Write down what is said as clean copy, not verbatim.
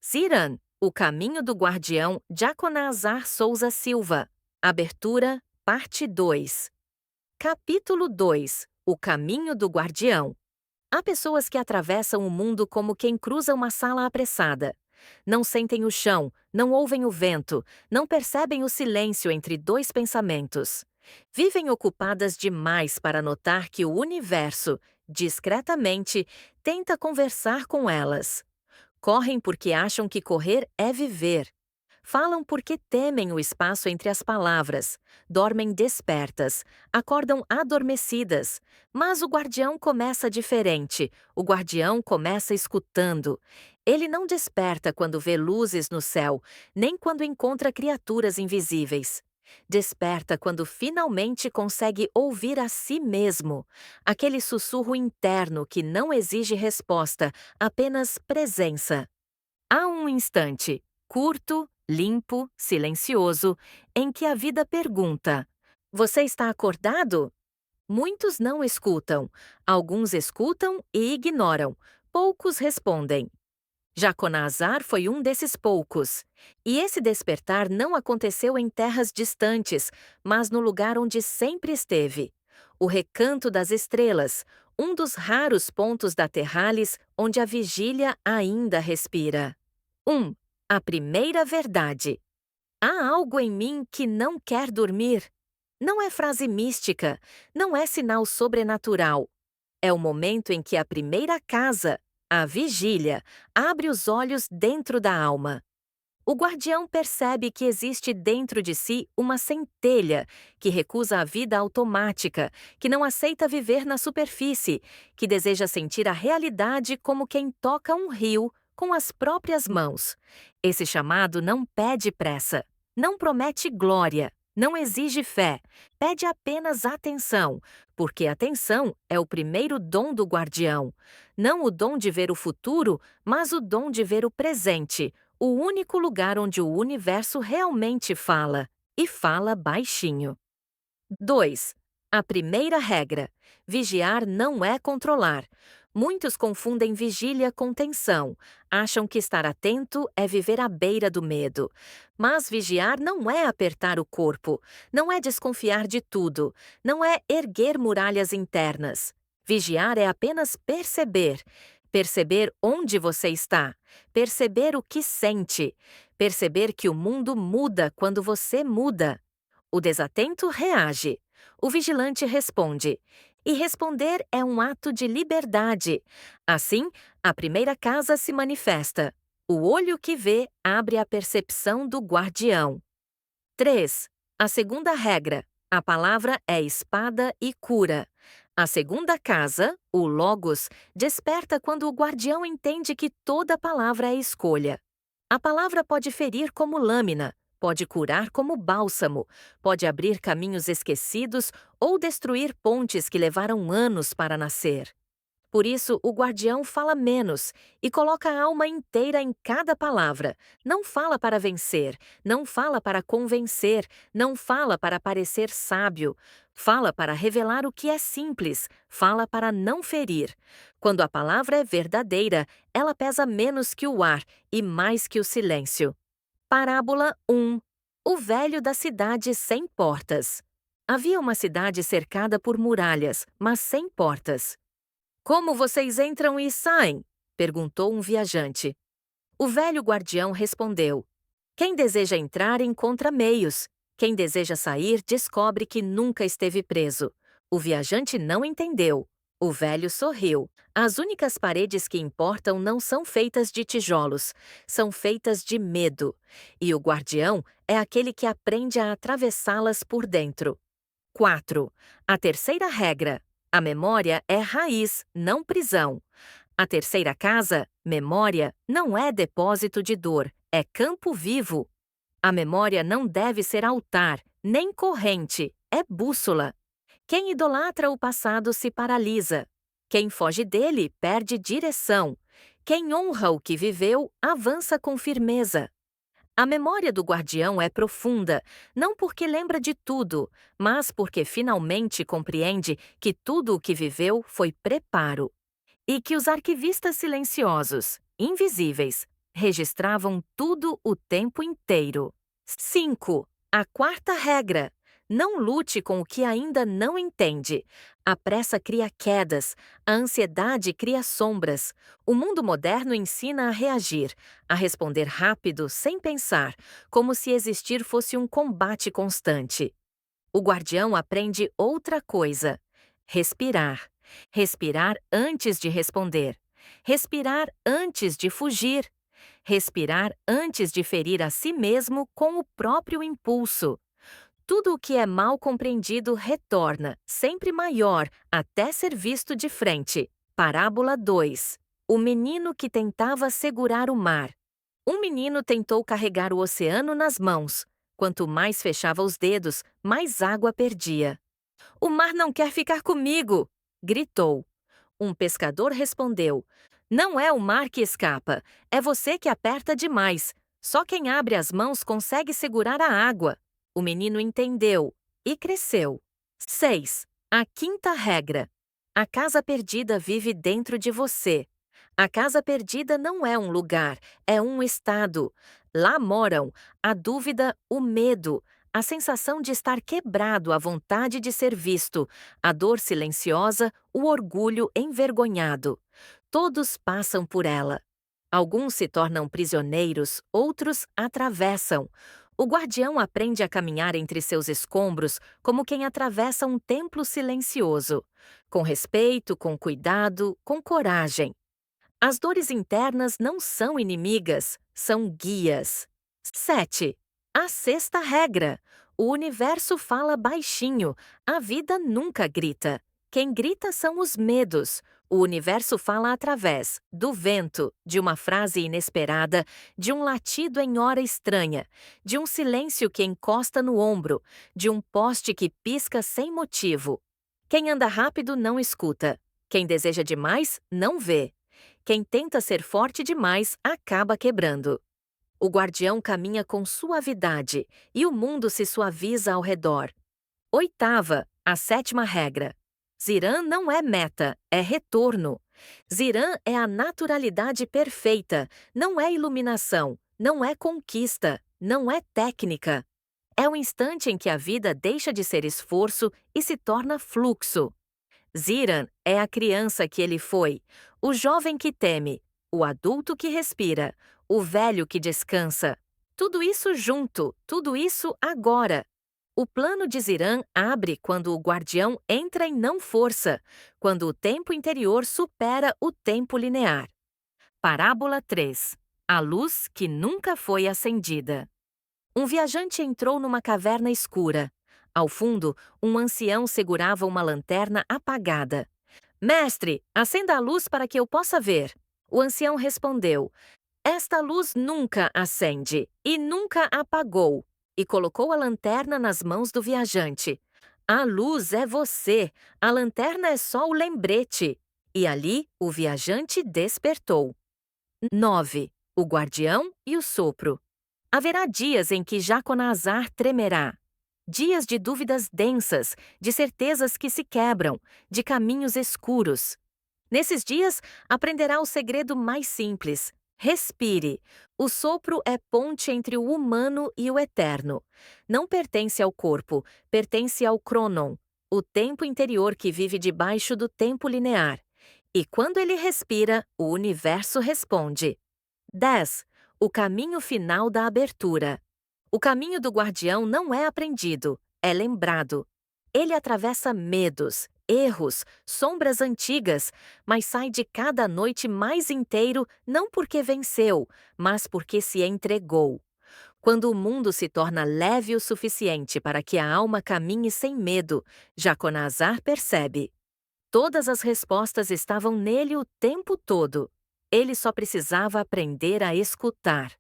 Ziran, O Caminho do Guardião, Jaconazar Souza Silva. Abertura, parte 2. Capítulo 2. O Caminho do Guardião. Há pessoas que atravessam o mundo como quem cruza uma sala apressada. Não sentem o chão, não ouvem o vento, não percebem o silêncio entre dois pensamentos. Vivem ocupadas demais para notar que o universo, discretamente, tenta conversar com elas. Correm porque acham que correr é viver. Falam porque temem o espaço entre as palavras. Dormem despertas, acordam adormecidas. Mas o guardião começa diferente. O guardião começa escutando. Ele não desperta quando vê luzes no céu, nem quando encontra criaturas invisíveis. Desperta quando finalmente consegue ouvir a si mesmo, aquele sussurro interno que não exige resposta, apenas presença. Há um instante, curto, limpo, silencioso, em que a vida pergunta: Você está acordado? Muitos não escutam, alguns escutam e ignoram, poucos respondem. Jaconazar foi um desses poucos. E esse despertar não aconteceu em terras distantes, mas no lugar onde sempre esteve. O recanto das estrelas, um dos raros pontos da Terralis onde a vigília ainda respira. 1. A primeira verdade. Há algo em mim que não quer dormir. Não é frase mística, não é sinal sobrenatural. É o momento em que a primeira casa, a vigília, abre os olhos dentro da alma. O guardião percebe que existe dentro de si uma centelha que recusa a vida automática, que não aceita viver na superfície, que deseja sentir a realidade como quem toca um rio com as próprias mãos. Esse chamado não pede pressa, não promete glória, não exige fé, pede apenas atenção, porque atenção é o primeiro dom do guardião. Não o dom de ver o futuro, mas o dom de ver o presente, o único lugar onde o universo realmente fala, e fala baixinho. 2. A primeira regra: vigiar não é controlar. Muitos confundem vigília com tensão, acham que estar atento é viver à beira do medo. Mas vigiar não é apertar o corpo, não é desconfiar de tudo, não é erguer muralhas internas. Vigiar é apenas perceber. Perceber onde você está, perceber o que sente, perceber que o mundo muda quando você muda. O desatento reage. O vigilante responde. E responder é um ato de liberdade. Assim, a primeira casa se manifesta. O olho que vê abre a percepção do guardião. 3. A segunda regra. A palavra é espada e cura. A segunda casa, o Logos, desperta quando o guardião entende que toda palavra é escolha. A palavra pode ferir como lâmina, pode curar como bálsamo, pode abrir caminhos esquecidos ou destruir pontes que levaram anos para nascer. Por isso, o guardião fala menos e coloca a alma inteira em cada palavra. Não fala para vencer, não fala para convencer, não fala para parecer sábio. Fala para revelar o que é simples, fala para não ferir. Quando a palavra é verdadeira, ela pesa menos que o ar e mais que o silêncio. Parábola 1. O velho da cidade sem portas. Havia uma cidade cercada por muralhas, mas sem portas. Como vocês entram e saem? Perguntou um viajante. O velho guardião respondeu: Quem deseja entrar encontra meios. Quem deseja sair descobre que nunca esteve preso. O viajante não entendeu. O velho sorriu. As únicas paredes que importam não são feitas de tijolos, são feitas de medo. E o guardião é aquele que aprende a atravessá-las por dentro. 4. A terceira regra. A memória é raiz, não prisão. A terceira casa, memória, não é depósito de dor, é campo vivo. A memória não deve ser altar, nem corrente, é bússola. Quem idolatra o passado se paralisa. Quem foge dele perde direção. Quem honra o que viveu avança com firmeza. A memória do guardião é profunda, não porque lembra de tudo, mas porque finalmente compreende que tudo o que viveu foi preparo. E que os arquivistas silenciosos, invisíveis, registravam tudo o tempo inteiro. 5. A quarta regra: não lute com o que ainda não entende. A pressa cria quedas, a ansiedade cria sombras. O mundo moderno ensina a reagir, a responder rápido sem pensar, como se existir fosse um combate constante. O guardião aprende outra coisa: respirar. Respirar antes de responder. Respirar antes de fugir. Respirar antes de ferir a si mesmo com o próprio impulso. Tudo o que é mal compreendido retorna, sempre maior, até ser visto de frente. Parábola 2. O menino que tentava segurar o mar. Um menino tentou carregar o oceano nas mãos. Quanto mais fechava os dedos, mais água perdia. "O mar não quer ficar comigo!" gritou. Um pescador respondeu: "Não é o mar que escapa, é você que aperta demais. Só quem abre as mãos consegue segurar a água." O menino entendeu e cresceu. 6. A quinta regra: a casa perdida vive dentro de você. A casa perdida não é um lugar, é um estado. Lá moram a dúvida, o medo, a sensação de estar quebrado, a vontade de ser visto, a dor silenciosa, o orgulho envergonhado. Todos passam por ela. Alguns se tornam prisioneiros, outros atravessam. O guardião aprende a caminhar entre seus escombros como quem atravessa um templo silencioso. Com respeito, com cuidado, com coragem. As dores internas não são inimigas, são guias. 7. A sexta regra: o universo fala baixinho, a vida nunca grita. Quem grita são os medos. O universo fala através do vento, de uma frase inesperada, de um latido em hora estranha, de um silêncio que encosta no ombro, de um poste que pisca sem motivo. Quem anda rápido não escuta. Quem deseja demais não vê. Quem tenta ser forte demais acaba quebrando. O guardião caminha com suavidade e o mundo se suaviza ao redor. Oitava, a sétima regra: Ziran não é meta, é retorno. Ziran é a naturalidade perfeita, não é iluminação, não é conquista, não é técnica. É o instante em que a vida deixa de ser esforço e se torna fluxo. Ziran é a criança que ele foi, o jovem que teme, o adulto que respira, o velho que descansa. Tudo isso junto, tudo isso agora. O plano de Ziran abre quando o guardião entra em não força, quando o tempo interior supera o tempo linear. Parábola 3. A luz que nunca foi acendida. Um viajante entrou numa caverna escura. Ao fundo, um ancião segurava uma lanterna apagada. "Mestre, acenda a luz para que eu possa ver." O ancião respondeu: "Esta luz nunca acende e nunca apagou." E colocou a lanterna nas mãos do viajante. "A luz é você, a lanterna é só o lembrete." E ali o viajante despertou. 9. O guardião e o sopro. Haverá dias em que Jaconazar tremerá. Dias de dúvidas densas, de certezas que se quebram, de caminhos escuros. Nesses dias, aprenderá o segredo mais simples: respire. O sopro é ponte entre o humano e o eterno. Não pertence ao corpo, pertence ao cronon, o tempo interior que vive debaixo do tempo linear. E quando ele respira, o universo responde. 10. O caminho final da abertura. O caminho do guardião não é aprendido, é lembrado. Ele atravessa medos, erros, sombras antigas, mas sai de cada noite mais inteiro não porque venceu, mas porque se entregou. Quando o mundo se torna leve o suficiente para que a alma caminhe sem medo, Jaconazar percebe. Todas as respostas estavam nele o tempo todo. Ele só precisava aprender a escutar.